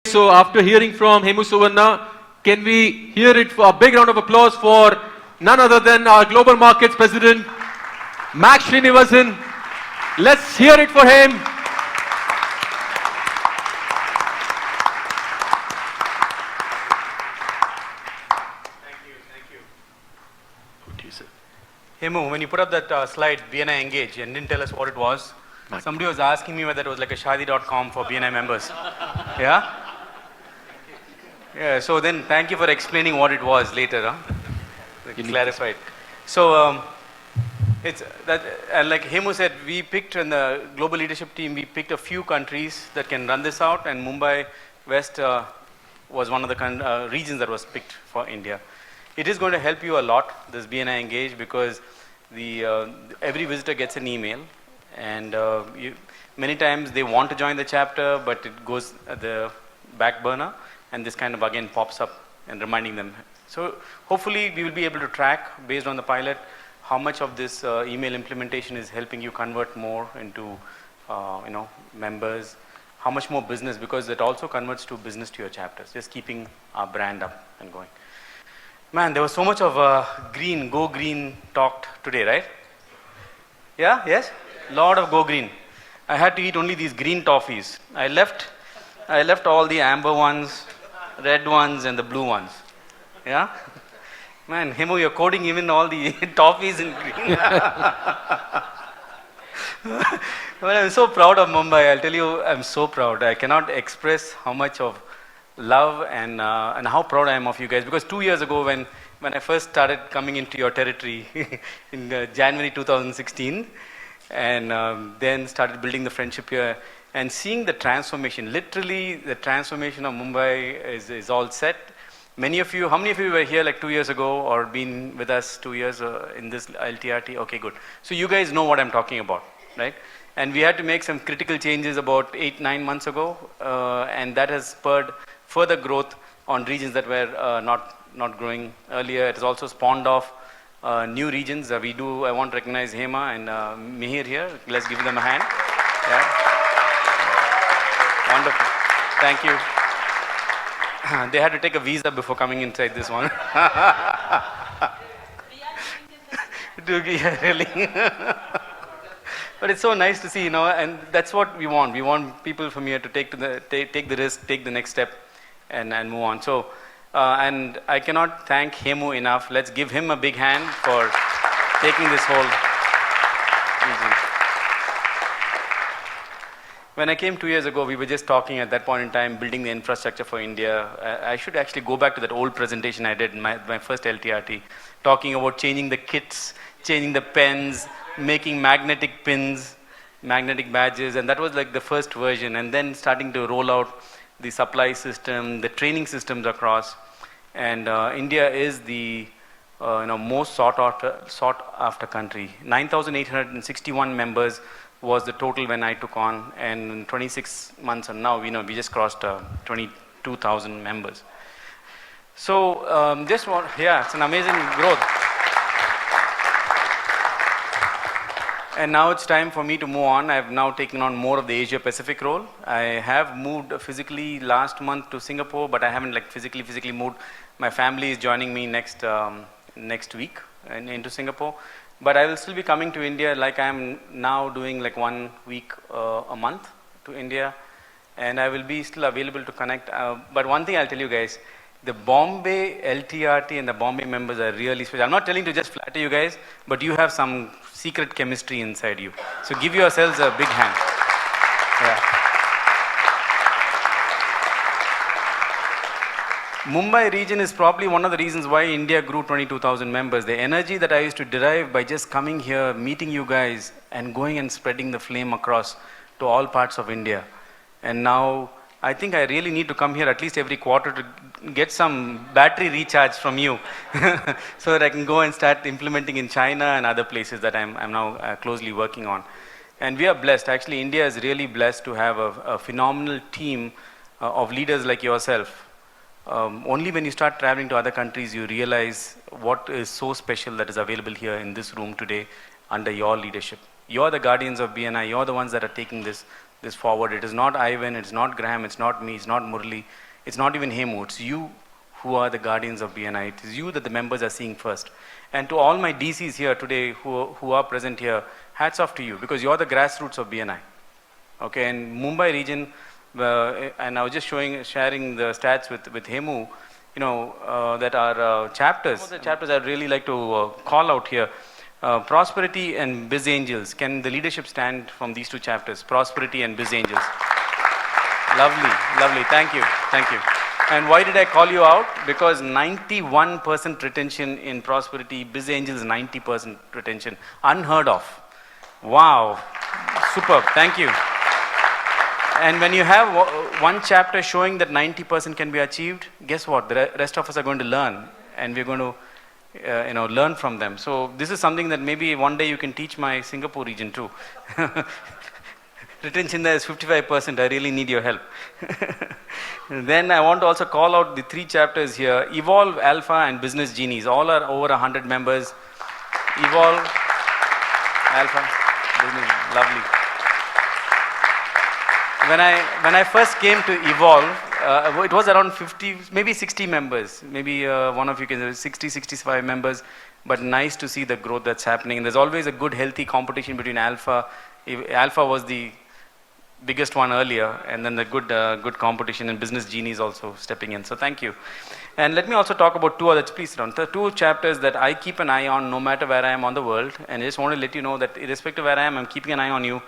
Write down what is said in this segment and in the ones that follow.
So after hearing from Hemu Suvarna, can we hear it for a big round of applause for none other than our Global Markets President, Max Srinivasan. Let's hear it for him. Thank you. Good to you, sir. Hemu, when you put up that slide, BNI Engage, and didn't tell us what it was, somebody was asking me whether it was like a shadi.com for BNI members. Yeah? Yeah, so then thank you for explaining what it was later. Huh? Clarified. So, it's that, and like Hemu said, we picked in the global leadership team, we picked a few countries that can run this out, and Mumbai West was one of the regions that was picked for India. It is going to help you a lot, this BNI Engage, because every visitor gets an email, and many times they want to join the chapter, but it goes at the back burner, and this kind of again pops up and reminding them. So hopefully we will be able to track, based on the pilot, how much of this email implementation is helping you convert more into members, how much more business, because it also converts to business to your chapters, just keeping our brand up and going. Man, there was so much of green, go green talked today, right? Yeah, yes? Lot of go green. I had to eat only these green toffees. I left all the amber ones, red ones, and the blue ones. Yeah? Man, Hemu, you're coding even all the toffees in green. Well, I'm so proud of Mumbai. I'll tell you, I'm so proud. I cannot express how much of love and how proud I am of you guys. Because 2 years ago, when I first started coming into your territory in January 2016, and then started building the friendship here, and seeing the transformation, literally the transformation of Mumbai is all set. Many of you, how many of you were here like 2 years ago or been with us 2 years in this LTRT? Okay, good. So you guys know what I'm talking about, right? And we had to make some critical changes about 8-9 months ago, and that has spurred further growth on regions that were not growing earlier. It has also spawned off new regions. I want to recognize Hema and Mihir here. Let's give them a hand. Yeah. Wonderful. Thank you. They had to take a visa before coming inside this one. Yeah, really. But it's so nice to see, and that's what we want. We want people from here to take the risk, take the next step, and move on. So, and I cannot thank Hemu enough. Let's give him a big hand for taking this whole region. When I came 2 years ago, we were just talking at that point in time, building the infrastructure for India. I should actually go back to that old presentation I did in my first LTRT, talking about changing the kits, changing the pens, making magnetic pins, magnetic badges, and that was like the first version, and then starting to roll out the supply system, the training systems across. And India is the most sought after country. 9,861 members was the total when I took on, and in 26 months and now, we just crossed 22,000 members. So it's an amazing growth. And now it's time for me to move on. I've now taken on more of the Asia Pacific role. I have moved physically last month to Singapore, but I haven't like physically moved. My family is joining me next week into Singapore. But I will still be coming to India, like I am now doing like 1 week a month to India. And I will be still available to connect. But one thing I'll tell you guys, the Bombay LTRT and the Bombay members are really special. I'm not telling you to just flatter you guys, but you have some secret chemistry inside you. So give yourselves a big hand. Yeah. Mumbai region is probably one of the reasons why India grew 22,000 members. The energy that I used to derive by just coming here, meeting you guys, and going and spreading the flame across to all parts of India. And now, I think I really need to come here at least every quarter to get some battery recharge from you so that I can go and start implementing in China and other places that I'm now closely working on. And we are blessed. Actually, India is really blessed to have a phenomenal team of leaders like yourself. Only when you start traveling to other countries, you realize what is so special that is available here in this room today under your leadership. You're the guardians of BNI. You're the ones that are taking this this forward. It is not Ivan, it's not Graham, it's not me, it's not Murli, it's not even Hemu, it's you who are the guardians of BNI. It is you that the members are seeing first. And to all my DCs here today who are present here, hats off to you, because you are the grassroots of BNI. Okay, and Mumbai region, and I was just sharing the stats with Hemu, you know, that are chapters. Some of the chapters I'd really like to call out here. Prosperity and Biz Angels. Can the leadership stand from these two chapters? Prosperity and Biz Angels. Lovely, lovely. Thank you, thank you. And why did I call you out? Because 91% retention in Prosperity, Biz Angels 90% retention. Unheard of. Wow, superb, thank you. And when you have one chapter showing that 90% can be achieved, guess what? The rest of us are going to learn, and we're going to learn from them. So this is something that maybe one day you can teach my Singapore region too. Retention there is 55%. I really need your help. Then I want to also call out the 3 chapters here. Evolve, Alpha, and Business Genies. All are over 100 members. Evolve, Alpha, Business, lovely. When I first came to Evolve, it was around 50, maybe 60 members. Maybe one of you can say 60, 65 members. But nice to see the growth that's happening. There's always a good, healthy competition between Alpha. Alpha was the biggest one earlier, and then the good competition, and Business Genies also stepping in. So thank you. And let me also talk about 2 others. Please sit down. The 2 chapters that I keep an eye on no matter where I am on the world. And I just want to let you know that irrespective of where I am, I'm keeping an eye on you.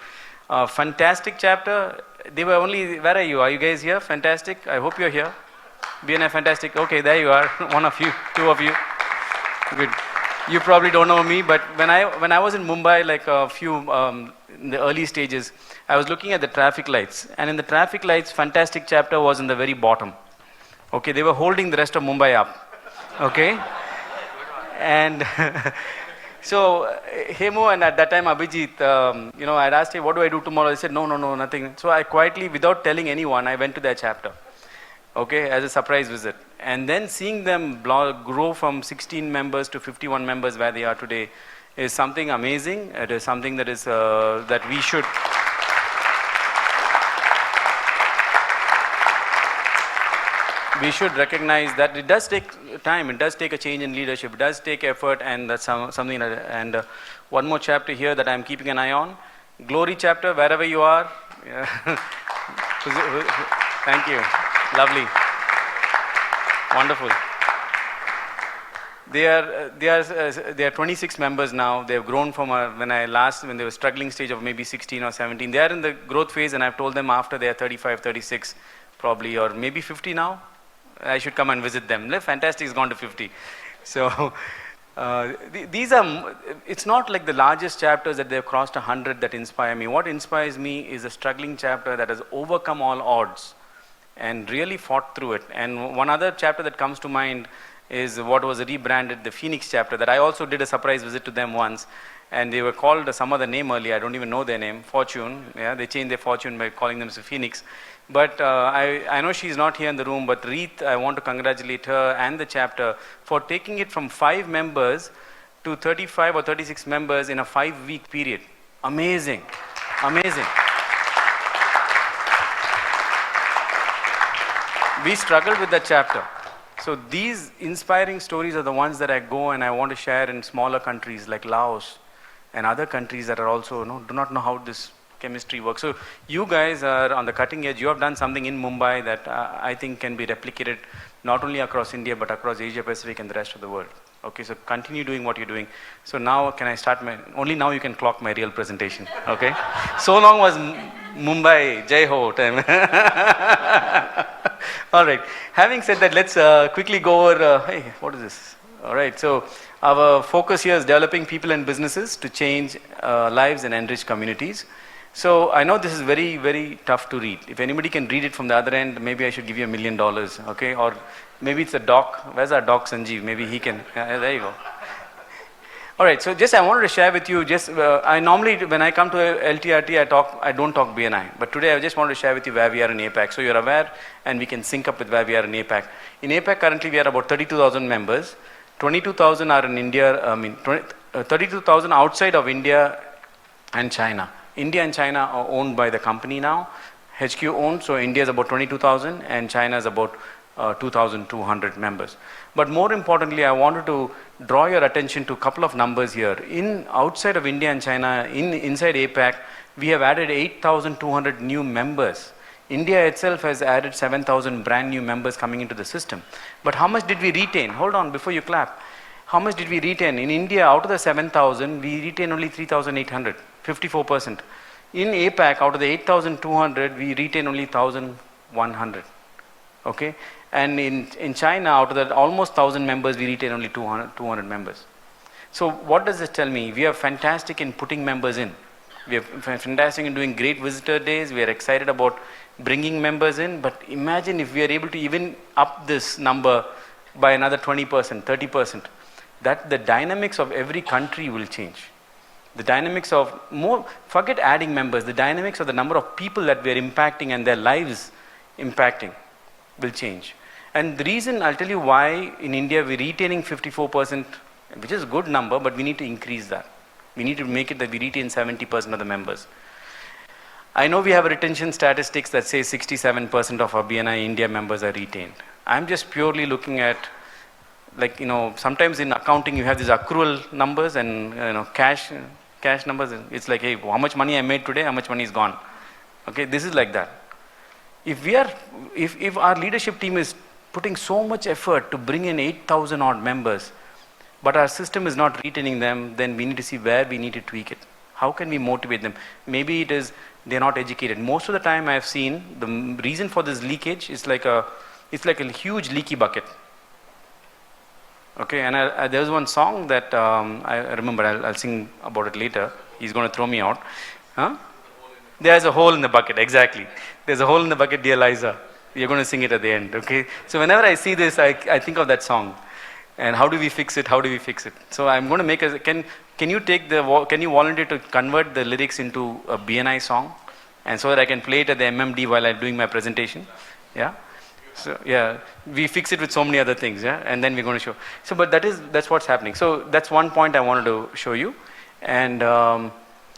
Fantastic chapter. They were only, where are you? Are you guys here? Fantastic. I hope you're here. BNI Fantastic. Okay, there you are. One of you, 2 of you. Good. You probably don't know me, but when I was in Mumbai, like a few in the early stages, I was looking at the traffic lights, and in the traffic lights, Fantastic chapter was in the very bottom. Okay, they were holding the rest of Mumbai up. Okay, and so Hemu and at that time Abhijit, I'd asked him, what do I do tomorrow? He said, no, nothing. So I quietly, without telling anyone, I went to their chapter. Okay, as a surprise visit. And then seeing them grow from 16 members to 51 members where they are today is something amazing. It is something that is that we should recognize that it does take time, it does take a change in leadership, it does take effort, and that's something that, and one more chapter here that I'm keeping an eye on. Glory chapter, wherever you are. Thank you. Lovely. Wonderful. They are 26 members now. They have grown from when they were struggling stage of maybe 16 or 17. They are in the growth phase, and I've told them after they are 35, 36 probably, or maybe 50 now, I should come and visit them. Fantastic has gone to 50. So these are, it's not like the largest chapters that they've crossed 100 that inspire me. What inspires me is a struggling chapter that has overcome all odds and really fought through it. And one other chapter that comes to mind is what was rebranded the Phoenix chapter, that I also did a surprise visit to them once, and they were called some other name earlier. I don't even know their name. Fortune. Yeah, they changed their fortune by calling them Phoenix. But I know she's not here in the room, but Reeth, I want to congratulate her and the chapter for taking it from 5 members to 35 or 36 members in a 5-week period. Amazing. Amazing. We struggled with that chapter. So these inspiring stories are the ones that I go and I want to share in smaller countries like Laos and other countries that are also do not know how this chemistry works. So you guys are on the cutting edge. You have done something in Mumbai that I think can be replicated not only across India but across Asia Pacific and the rest of the world. Okay, so continue doing what you're doing. So now can I start only now you can clock my real presentation. Okay. So long was Mumbai, Jai Ho time. All right. Having said that, let's quickly go over, hey, what is this? All right. So our focus here is developing people and businesses to change lives and enrich communities. So I know this is very, very tough to read. If anybody can read it from the other end, maybe I should give you $1 million, okay? Or maybe it's a doc. Where's our doc, Sanjeev? Maybe he can. There you go. All right, so just I wanted to share with you, I normally, when I come to LTRT, I don't talk BNI. But today I just wanted to share with you where we are in APAC. So you're aware, and we can sync up with where we are in APAC. In APAC, currently we are about 32,000 members. 22,000 are in India, 32,000 outside of India and China. India and China are owned by the company now. HQ owned, so India is about 22,000 and China is about 2,200 members. But more importantly, I wanted to draw your attention to a couple of numbers here. Outside of India and China, inside APAC, we have added 8,200 new members. India itself has added 7,000 brand new members coming into the system. But how much did we retain? Hold on, before you clap. How much did we retain? In India, out of the 7,000, we retain only 3,800, 54%. In APAC, out of the 8,200, we retain only 1,100. Okay? And in China, out of that almost 1,000 members, we retain only 200 members. So what does this tell me? We are fantastic in putting members in. We are fantastic in doing great visitor days. We are excited about bringing members in. But imagine if we are able to even up this number by another 20%, 30%. That the dynamics of every country will change. The dynamics of forget adding members, the dynamics of the number of people that we are impacting and their lives impacting will change. And the reason, I'll tell you why in India we're retaining 54%, which is a good number, but we need to increase that. We need to make it that we retain 70% of the members. I know we have retention statistics that say 67% of our BNI India members are retained. I'm just purely looking at, like, sometimes in accounting you have these accrual numbers and cash numbers. It's like, hey, how much money I made today, how much money is gone. Okay, this is like that. If our leadership team is putting so much effort to bring in 8,000 odd members, but our system is not retaining them, then we need to see where we need to tweak it. How can we motivate them? Maybe it is they're not educated. Most of the time I've seen the reason for this leakage is like a huge leaky bucket. Okay, and there was one song that I remember, I'll sing about it later. He's going to throw me out. Huh? There's a hole in the bucket, exactly. There's a hole in the bucket, dear Liza. You're going to sing it at the end, okay? So whenever I see this, I think of that song. And how do we fix it? How do we fix it? So I'm going to make can you volunteer to convert the lyrics into a BNI song? And so that I can play it at the MMD while I'm doing my presentation? Yeah? So yeah, we fix it with so many other things, yeah, and then we're going to show. So, but that's what's happening. So that's one point I wanted to show you, and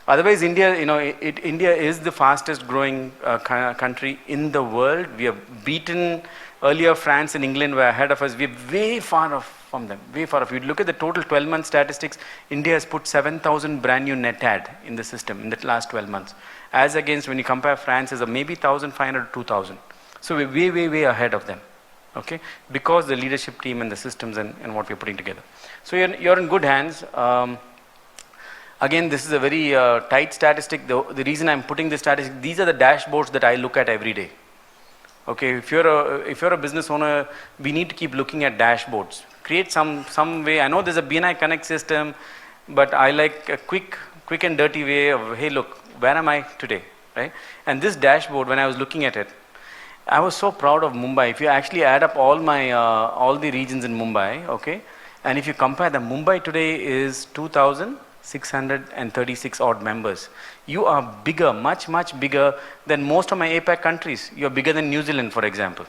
otherwise, India, India is the fastest growing country in the world. We have beaten earlier. France and England were ahead of us. We're way far off from them. Way far off. If you look at the total 12-month statistics, India has put 7,000 brand new net add in the system in the last 12 months, as against when you compare France is maybe 1,500 to 2,000. So we're way, way, way ahead of them, okay? Because the leadership team and the systems and what we're putting together. So you're in good hands. Again, this is a very tight statistic. The reason I'm putting this statistic, these are the dashboards that I look at every day. Okay, if you're a business owner, we need to keep looking at dashboards. Create some way. I know there's a BNI Connect system, but I like a quick and dirty way of, hey, look, where am I today, right? And this dashboard, when I was looking at it, I was so proud of Mumbai. If you actually add up all the regions in Mumbai, okay, and if you compare them, Mumbai today is 2,636 odd members. You are bigger, much, much bigger than most of my APAC countries. You're bigger than New Zealand, for example.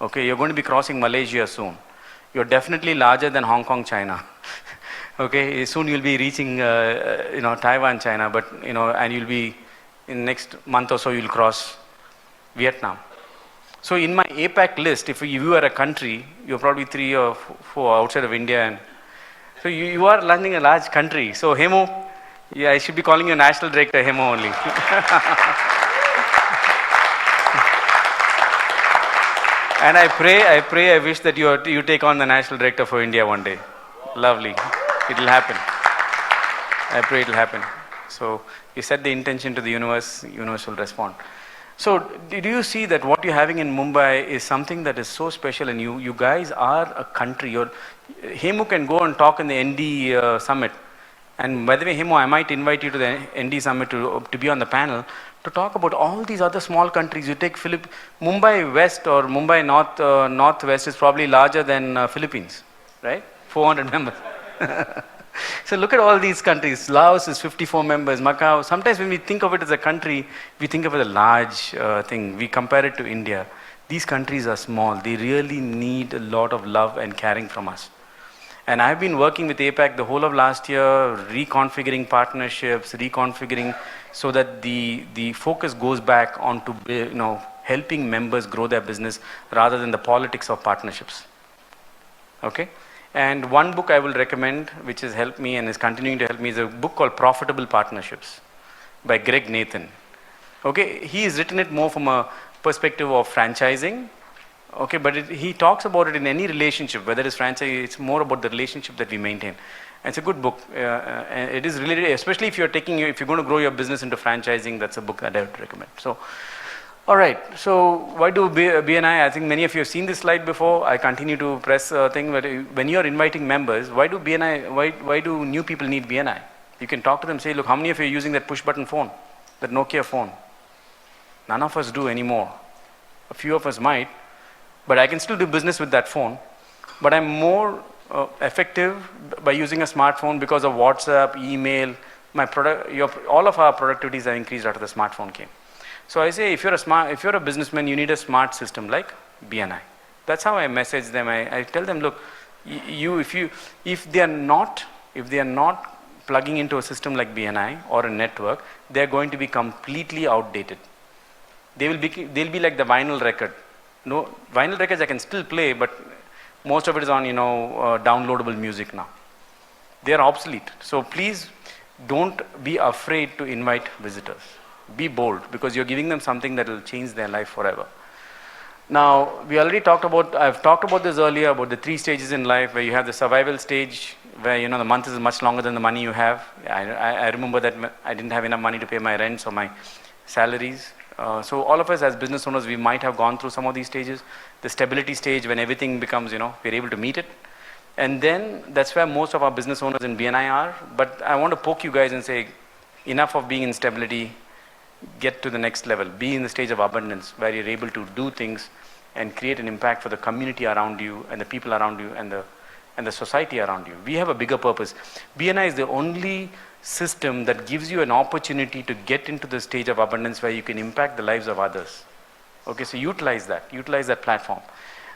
Okay, you're going to be crossing Malaysia soon. You're definitely larger than Hong Kong, China. Okay, soon you'll be reaching, Taiwan, China, but, and you'll be, in next month or so, you'll cross Vietnam. So in my APAC list, if you are a country, you're probably 3 or 4 outside of India. And so you are running a large country. So Hemo, yeah, I should be calling you National Director Hemo only. And I wish that you take on the National Director for India one day. Lovely. It'll happen. I pray it'll happen. So you set the intention to the universe will respond. So did you see that what you're having in Mumbai is something that is so special, and you guys are a country. Hemu can go and talk in the ND summit. And by the way, Hemu, I might invite you to the ND summit to be on the panel to talk about all these other small countries. You take Mumbai West or Mumbai Northwest is probably larger than Philippines, right? 400 members. So look at all these countries. Laos is 54 members, Macau. Sometimes when we think of it as a country, we think of it as a large thing. We compare it to India. These countries are small. They really need a lot of love and caring from us. And I've been working with APAC the whole of last year, reconfiguring partnerships, reconfiguring so that the focus goes back onto helping members grow their business rather than the politics of partnerships. Okay? And one book I will recommend, which has helped me and is continuing to help me, is a book called Profitable Partnerships by Greg Nathan. Okay? He has written it more from a perspective of franchising. Okay, but he talks about it in any relationship, whether it's franchise, it's more about the relationship that we maintain. And it's a good book. And it is related, especially if you're going to grow your business into franchising, that's a book that I would recommend. So, all right. So, why do BNI? I think many of you have seen this slide before. I continue to press a thing. But when you're inviting members, why do BNI? Why do new people need BNI? You can talk to them. Say, look, how many of you are using that push button phone, that Nokia phone? None of us do anymore. A few of us might. But I can still do business with that phone. But I'm more effective by using a smartphone because of WhatsApp, email. All of our productivities have increased after the smartphone came. So I say, if you're a businessman, you need a smart system like BNI. That's how I message them. I tell them, look, if they are not plugging into a system like BNI or a network, they're going to be completely outdated. They'll be like the vinyl record. No, vinyl records I can still play, but most of it is on downloadable music now. They are obsolete. So please don't be afraid to invite visitors. Be bold, because you're giving them something that will change their life forever. Now, I've talked about this earlier, about the 3 stages in life, where you have the survival stage, where the month is much longer than the money you have. I remember that I didn't have enough money to pay my rents or my salaries. So all of us as business owners, we might have gone through some of these stages. The stability stage, when everything becomes, we're able to meet it. And then that's where most of our business owners in BNI are. But I want to poke you guys and say, enough of being in stability, get to the next level. Be in the stage of abundance, where you're able to do things and create an impact for the community around you and the people around you and the society around you. We have a bigger purpose. BNI is the only system that gives you an opportunity to get into the stage of abundance where you can impact the lives of others. Okay, so utilize that platform.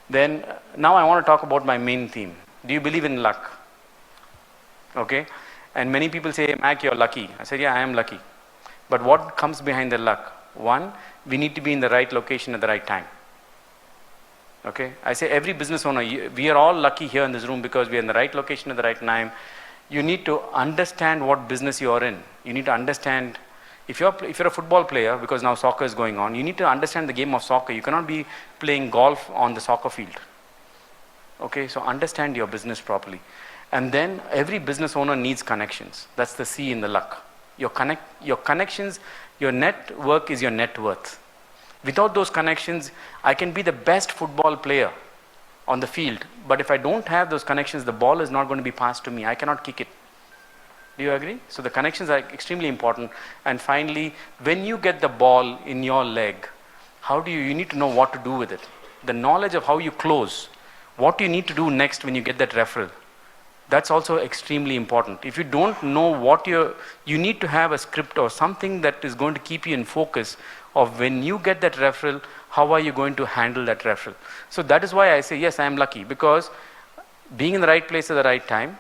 Then, now I want to talk about my main theme. Do you believe in luck? Okay, and many people say, Mac, you're lucky. I said, yeah, I am lucky. But what comes behind the luck? One, we need to be in the right location at the right time. Okay, I say every business owner, we are all lucky here in this room because we are in the right location at the right time. You need to understand what business you are in. You need to understand, if you're a football player, because now soccer is going on, you need to understand the game of soccer. You cannot be playing golf on the soccer field. Okay, so understand your business properly. And then every business owner needs connections. That's the C in the luck. Your connections, your network is your net worth. Without those connections, I can be the best football player on the field, but if I don't have those connections, the ball is not going to be passed to me. I cannot kick it. Do you agree? So the connections are extremely important. And finally, when you get the ball in your leg, you need to know what to do with it. The knowledge of how you close, what you need to do next when you get that referral, that's also extremely important. If you don't know what you need to have a script or something that is going to keep you in focus of when you get that referral, how are you going to handle that referral? So that is why I say, yes, I am lucky, because being in the right place at the right time,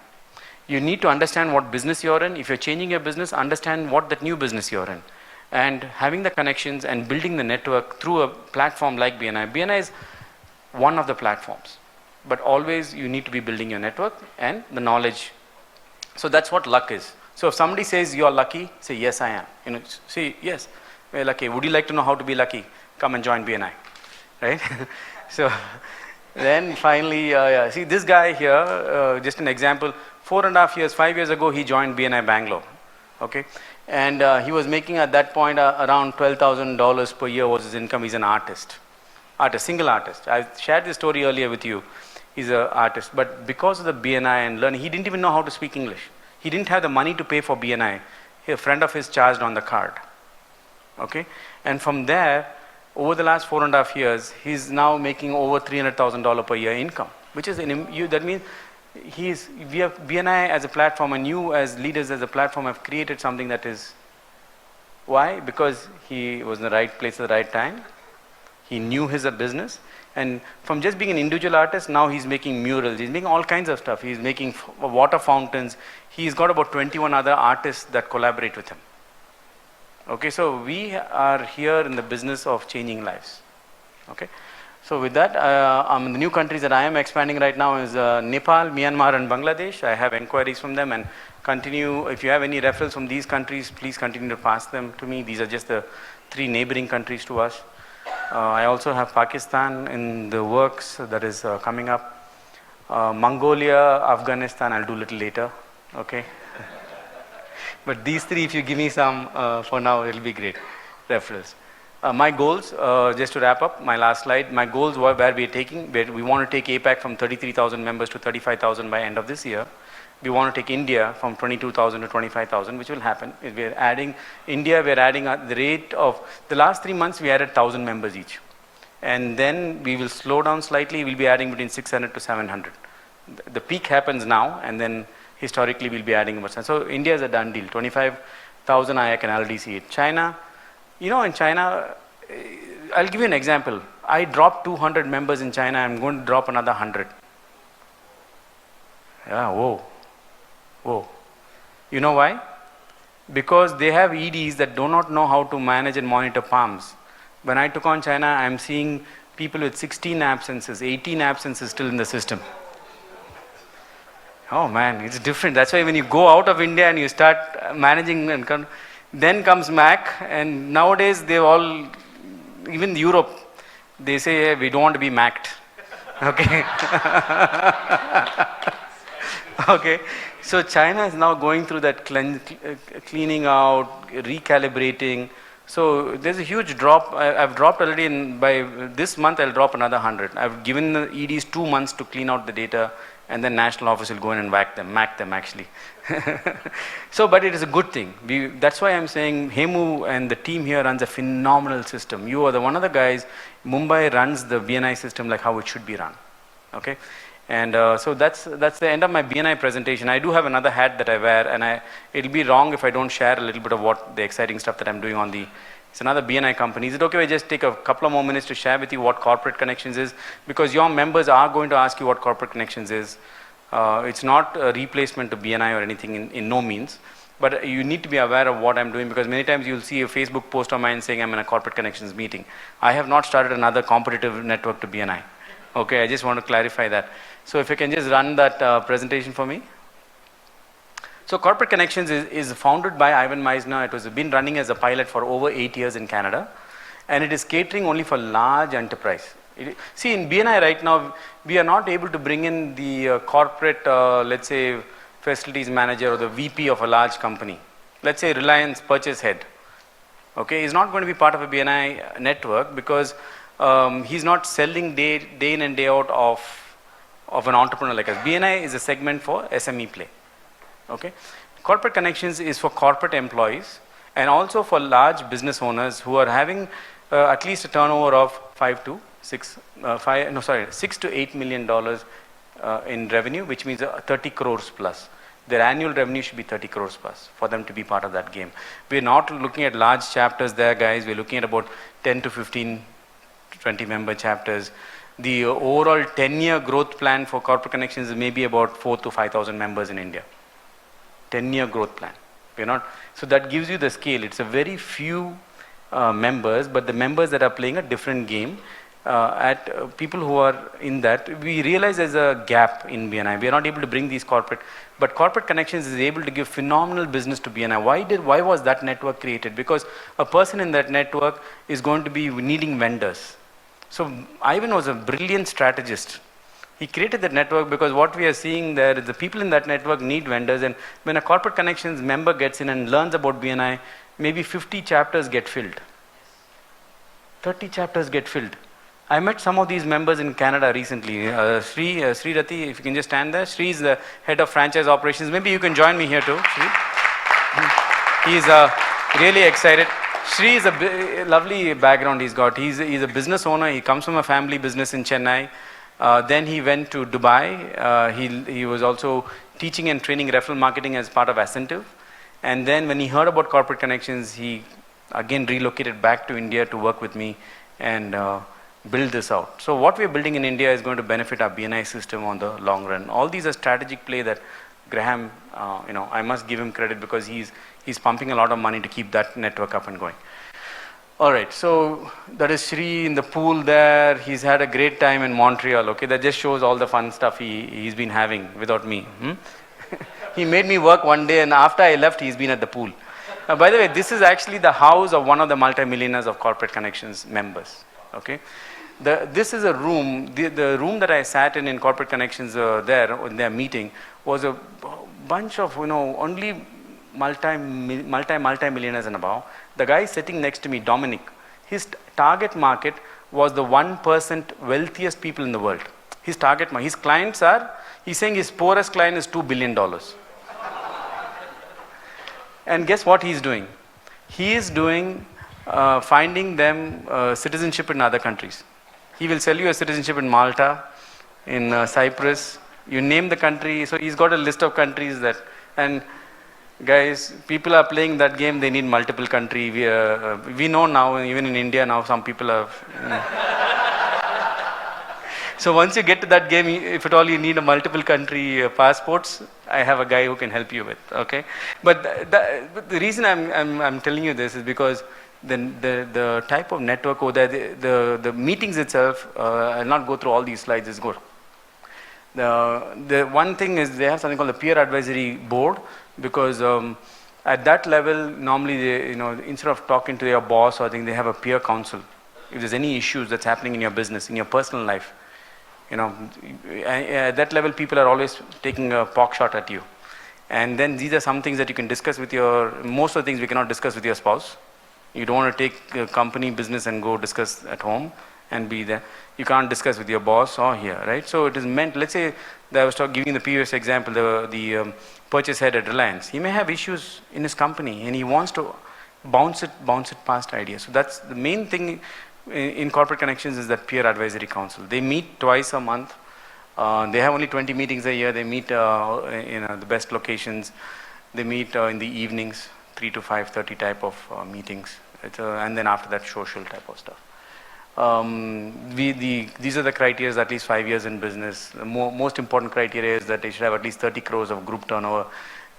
you need to understand what business you're in. If you're changing your business, understand what that new business you're in. And having the connections and building the network through a platform like BNI. BNI is one of the platforms, but always you need to be building your network and the knowledge. So that's what luck is. So if somebody says you're lucky, say, yes, I am. Say, yes, we're lucky. Would you like to know how to be lucky? Come and join BNI, right? So then finally, see this guy here, just an example, 4.5 years, 5 years ago, he joined BNI Bangalore, okay? And he was making at that point around $12,000 per year was his income. He's an artist, single artist. I shared this story earlier with you. He's an artist, but because of the BNI and learning, he didn't even know how to speak English. He didn't have the money to pay for BNI. A friend of his charged on the card, okay? And from there, over the last 4.5 years, he's now making over $300,000 per year income, which is, that means we have BNI as a platform, and you as leaders as a platform have created something that is, why? Because he was in the right place at the right time. He knew his business, and from just being an individual artist, now he's making murals, he's making all kinds of stuff. He's making water fountains. He's got about 21 other artists that collaborate with him. Okay, so we are here in the business of changing lives. Okay, so with that, the new countries that I am expanding right now is Nepal, Myanmar, and Bangladesh. I have inquiries from them, and continue. If you have any referrals from these countries, please continue to pass them to me. These are just the 3 neighboring countries to us. I also have Pakistan in the works that is coming up. Mongolia, Afghanistan, I'll do a little later. Okay. But these 3, if you give me some for now, it'll be great referrals. My goals, just to wrap up, my last slide, my goals were where we want to take APAC from 33,000 members to 35,000 by end of this year. We want to take India from 22,000 to 25,000, which will happen. We're adding, India, we're adding at the rate of, the last 3 months we added 1,000 members each. And then we will slow down slightly, we'll be adding between 600 to 700. The peak happens now, and then historically we'll be adding more. So India is a done deal, 25,000 I can already see it. China, you know, in China, I'll give you an example. I dropped 200 members in China, I'm going to drop another 100. Yeah, whoa. Whoa. You know why? Because they have EDs that do not know how to manage and monitor palms. When I took on China, I'm seeing people with 16 absences, 18 absences still in the system. Oh man, it's different. That's why when you go out of India and you start managing, and then comes Mac, and nowadays they all, even Europe, they say, hey, we don't want to be Mac'd. Okay. Okay. So China is now going through that cleaning out, recalibrating. So there's a huge drop. I've dropped already, by this month I'll drop another 100. I've given the EDs 2 months to clean out the data, and then national office will go in and mac them actually. So, but it is a good thing. That's why I'm saying Hemu and the team here runs a phenomenal system. You are one of the guys, Mumbai runs the BNI system like how it should be run. Okay. And so that's the end of my BNI presentation. I do have another hat that I wear, and it'll be wrong if I don't share a little bit of what the exciting stuff that I'm doing on it's another BNI company. Is it okay if I just take a couple of more minutes to share with you what Corporate Connections is? Because your members are going to ask you what Corporate Connections is. It's not a replacement to BNI or anything in no means, but you need to be aware of what I'm doing, because many times you'll see a Facebook post of mine saying I'm in a Corporate Connections meeting. I have not started another competitive network to BNI. Okay, I just want to clarify that. So if you can just run that presentation for me. So Corporate Connections is founded by Ivan Meisner. It was been running as a pilot for over 8 years in Canada, and it is catering only for large enterprise. See, in BNI right now, we are not able to bring in the corporate, let's say, facilities manager or the VP of a large company. Let's say Reliance purchase head. Okay, he's not going to be part of a BNI network because he's not selling day in and day out of an entrepreneur like us. BNI is a segment for SME play. Okay, Corporate Connections is for corporate employees and also for large business owners who are having at least a turnover of $6 to $8 million in revenue, which means 30 crores plus. Their annual revenue should be 30 crores plus for them to be part of that game. We're not looking at large chapters there, guys. We're looking at about 10 to 15, 20 member chapters. The overall 10-year growth plan for Corporate Connections is maybe about 4,000 to 5,000 members in India. 10-year growth plan. We're not, so that gives you the scale. It's a very few members, but the members that are playing a different game. People who are in that, we realize there's a gap in BNI. We are not able to bring these corporate, but Corporate Connections is able to give phenomenal business to BNI. Why was that network created? Because a person in that network is going to be needing vendors. So Ivan was a brilliant strategist. He created that network because what we are seeing there is the people in that network need vendors, and when a Corporate Connections member gets in and learns about BNI, maybe 50 chapters get filled. 30 chapters get filled. I met some of these members in Canada recently. Sri Rati, if you can just stand there. Sri is the head of franchise operations. Maybe you can join me here too, Sri. He's really excited. Sri is a lovely background he's got. He's a business owner. He comes from a family business in Chennai. Then he went to Dubai. He was also teaching and training referral marketing as part of Ascentive. And then when he heard about Corporate Connections, he again relocated back to India to work with me and build this out. So what we're building in India is going to benefit our BNI system on the long run. All these are strategic play that Graham, I must give him credit because he's he's pumping a lot of money to keep that network up and going. All right, so that is Shri in the pool there. He's had a great time in Montreal, okay? That just shows all the fun stuff he's been having without me. He made me work one day, and after I left, he's been at the pool. By the way, this is actually the house of one of the multimillionaires of Corporate Connections members, okay? This is a room, the room that I sat in Corporate Connections there in their meeting was a bunch of, only multi-millionaires and above. The guy sitting next to me, Dominic, his target market was the 1% wealthiest people in the world. His target market, his clients are, he's saying his poorest client is $2 billion. And guess what he's doing? He is doing, finding them citizenship in other countries. He will sell you a citizenship in Malta, in Cyprus, you name the country. So he's got a list of countries that, and guys, people are playing that game, they need multiple country. We know now, even in India now, some people have. So once you get to that game, if at all you need a multiple country passports, I have a guy who can help you with, okay? But the reason I'm telling you this is because the type of network over there, the meetings itself, I'll not go through all these slides, is good. The one thing is they have something called the peer advisory board, because at that level, normally they, instead of talking to your boss or thing, they have a peer council. If there's any issues that's happening in your business, in your personal life, at that level, people are always taking a pock shot at you. And then these are some things that you can discuss with most of the things we cannot discuss with your spouse. You don't want to take company business and go discuss at home and be there. You can't discuss with your boss or here, right? So it is meant, let's say, that I was giving the previous example, the purchase head at Reliance. He may have issues in his company and he wants to bounce it past ideas. So that's the main thing in Corporate Connections, is that peer advisory council. They meet twice a month. They have only 20 meetings a year. They meet in the best locations. They meet in the evenings, 3 to 5:30 type of meetings. And then after that, social type of stuff. These are the criteria, at least 5 years in business. The most important criteria is that they should have at least 30 crores of group turnover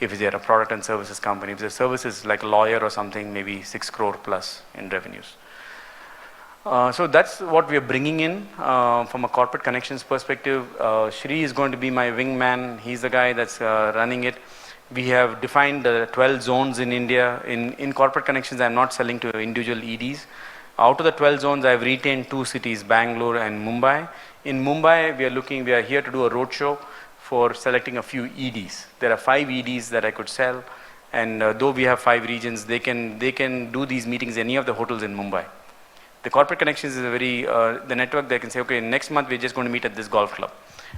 if they're a product and services company. If the service is like a lawyer or something, maybe 6 crore plus in revenues. So that's what we are bringing in from a Corporate Connections perspective. Shri is going to be my wingman. He's the guy that's running it. We have defined 12 zones in India. In Corporate Connections, I'm not selling to individual EDs. Out of the 12 zones, I've retained 2 cities, Bangalore and Mumbai. In Mumbai, we are here to do a roadshow for selecting a few EDs. There are 5 EDs that I could sell, and though we have 5 regions, they can do these meetings in any of the hotels in Mumbai. The Corporate Connections is a very, the network, they can say, okay, next month we're just going to meet at this golf club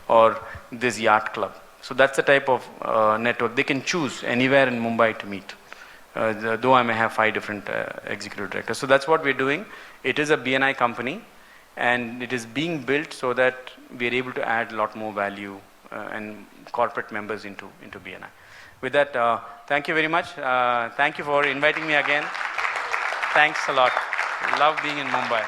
or this yacht club. So that's the type of network. They can choose anywhere in Mumbai to meet. Though I may have 5 different executive directors. So that's what we're doing. It is a BNI company, and it is being built so that we're able to add a lot more value and corporate members into BNI. With that, thank you very much. Thank you for inviting me again. Thanks a lot. Love being in Mumbai.